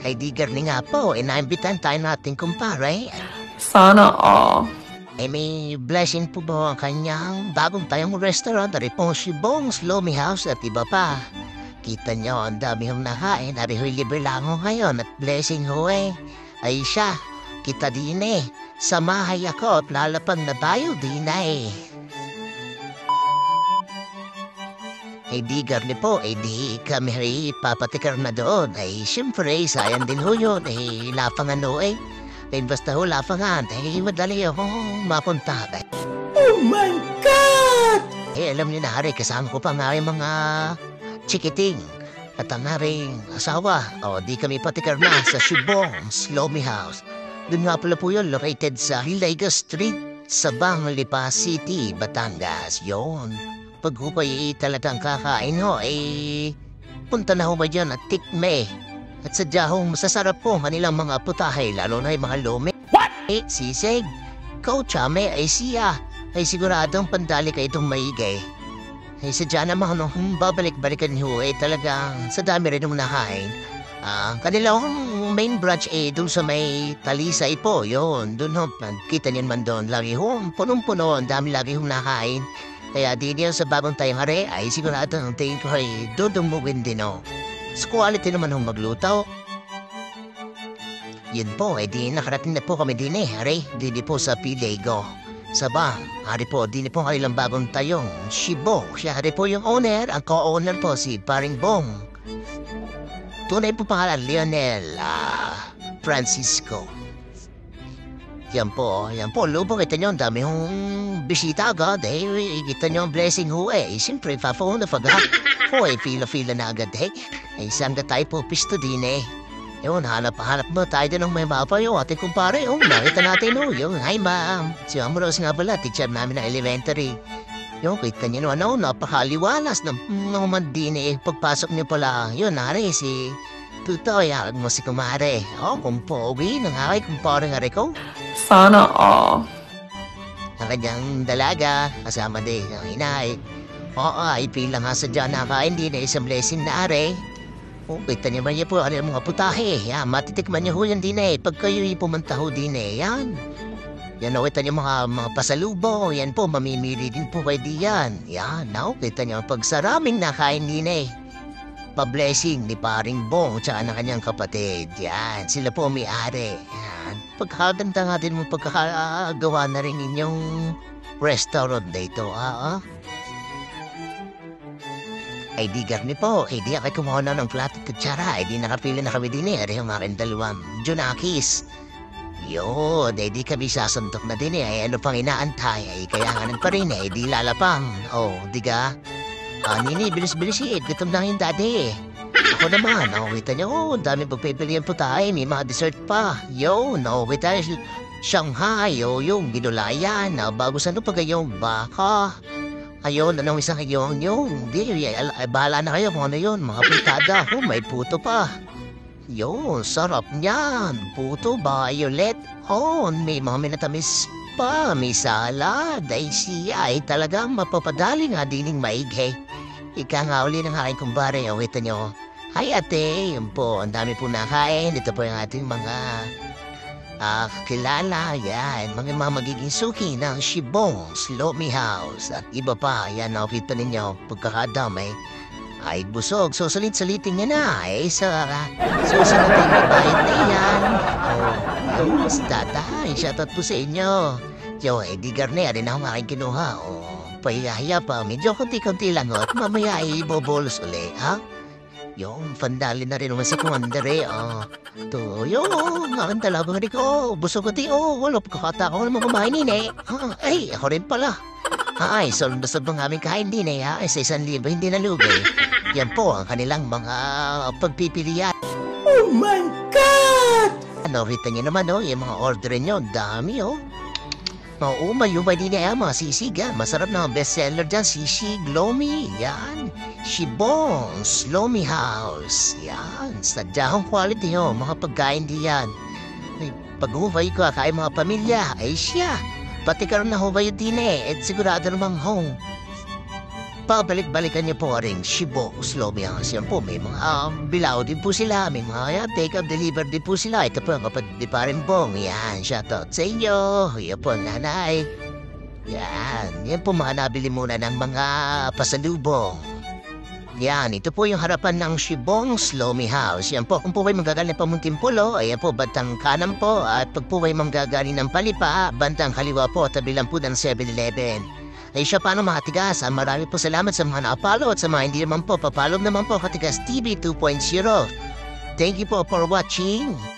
kaibigan ni nga po, inaimbitan tayo natin kumpare. Sana all. May blessing po ba ang kanyang bagong tayong restaurant na rin po si Bong's Lomi House at iba pa. Kita nyo, ang dami hong nakain, ari ho'y libre lang ho ngayon at blessing ho ay siya, kita din samahay ako at lalapang na tayo din Digar ni po, di kami rin papatikar na doon. Siyempre, sayang din ho yun, lapangan ho Then basta ho lapangan, madali ako mapunta. Oh my God! Alam niyo na, hari, kasama ko pa nga yung mga chikiting at ang haring asawa. Di kami patikar na sa Shibong's Lomi House. Doon nga pala po yun, located sa Hilaga Street, sa Lipa City, Batangas. Yun. Pag ho kayo talagang kakain ho, punta na ho ba dyan at tikme. At sadya ho, masasarap po kanilang mga putahe, lalo na yung mga lomi. What? Sisig, kautsame, siya. Siguradong pandali kayo itong maigay. Sadya naman, babalik-balikan ho, talagang sa dami rin ng nakain. Kanilang main branch doon sa may Talisay po, yun. Doon ho, kita niyo man doon, lagi ho, punong-puno, ang dami lagi hong nakain. Kaya di niyo sa bagong tayong hari, sigurado ang tingin ko ay dudumuhin din Sa quality naman hong magluto. Yun po, di nakarating na po kami din hari. Dini po sa Pilego. Hari po, dini po kanilang bagong tayong Shibong. Siya hari po yung owner, ang co-owner po si Paring Bong. Tunay po pangalan, Lionel Francisco. Yan po, lubong kita nyo, ang dami hong bisita agad kita nyo ang blessing ho Siyempre, papauna pag fila na agad saan ka tayo po pisto din Yun, hanap mo tayo din ng may mapa yung ating kumpare nakita natin yung hi ma'am. Si Ma'am Rose nga pala, teacher namin ng elementary. Yung kita nyo napakaliwalas naman din pagpasok nyo pala. Yun, hari si Tutoy, mo si kumare. Kung pogi, nang aking kumpare nga ko. Sana all. Ang kanyang dalaga, kasama din ang inay. Pila nga sa dyan nakain din isang blessing na are. Kita niyo ba niya po ano yung mga putahe. Matitikman niyo ho yan din pag kayo'y pumunta ho din yan. Yan kita niyo mga pasalubo. Yan po, mamimili din po kayo diyan. Yan, kita niyo pag saraming nakain din pa-blessing ni Paring Bong tsaka ng kanyang kapatid. Yan, sila po may-ari. Yan, pagkaganda nga din mo pagkakagawa na rin inyong restaurant dito, Digar ni po, di ako kumuha na ng plato at kutsara, di nakapili na kami din yung aking dalawang Junakis. Yun, di kami sasuntok na din ano pang inaantay, kaya nga pa rin di lalapang. Di ka? Nini, bilis-bilis gutom na yung dati Ako naman, kita nyo, dami pagpipilian po tayo, may mga dessert pa. Kita Shanghai, yung ginulayan, bago sa pa kayong baka. Ayun, anong isang yung bahala na kayo kung ano yun, mga pitada, may puto pa. Sarap niyan, puto, violet, may mga minatamis pa, may salad, siya talagang mapapadali nga dining maigay. Ika nga uli ng aking kumbare, kita nyo. Hi ate, yun po, ang dami po nakain, ito po yung ating mga kilala, yan, mga magiging suki ng Shibong's Lomi House at iba pa, yan, nakita ninyo, pagkakadamay, ay busog, susulit-sulitin niya na, susunod ay may bayad na yan. Mas tatay, shoutout po sa inyo. Digar na yan, ako aking kinuha, pahiya pa, medyo konti-konti lang, at mamaya ay ibobolos uli, Yung pandali na rin naman si Kumandere, ang talabang rin ko, busog ko wala pagkakata ko naman kumain ako rin pala. Solong-busog ng aming kain din sa 1,000 hindi nalugay. Yan po ang kanilang mga pagpipilian. Oh my God! Kita niyo naman, yung mga order niyo, dami, Umay din mga sisig, masarap na bestseller dyan, sisig, lomi, yan. Shibong's Lomi House, yan. Sadyahong quality, mga pagkain diyan. Pag-huvay ko, kaya mga pamilya, siya. Pati karoon na huvay din at sigurado namang pabalik-balikan niyo po rin Shibo Slow House. Yan po, may mga bilao din po sila. May mga take up deliver din po sila. Ito po ang kapatid ni Parin Bong. Yan, shoutout sa inyo. Yan po, nanay. Yan po mga nabili muna ng mga pasalubong. Yan, ito po yung harapan ng Shibong Slow House. Yan po, kung po kayo manggagaling ng Pamuntimpulo, ayan po, bantang kanan po. At pag po kayo manggagaling ng Palipa, bantang kaliwa po, tabi lang po ng 7-Eleven. Ay siya paano mga tigas, marami po salamat sa mga nakapalo at sa mga hindi naman po, papalo naman po Katigas TV 2.0. Thank you po for watching.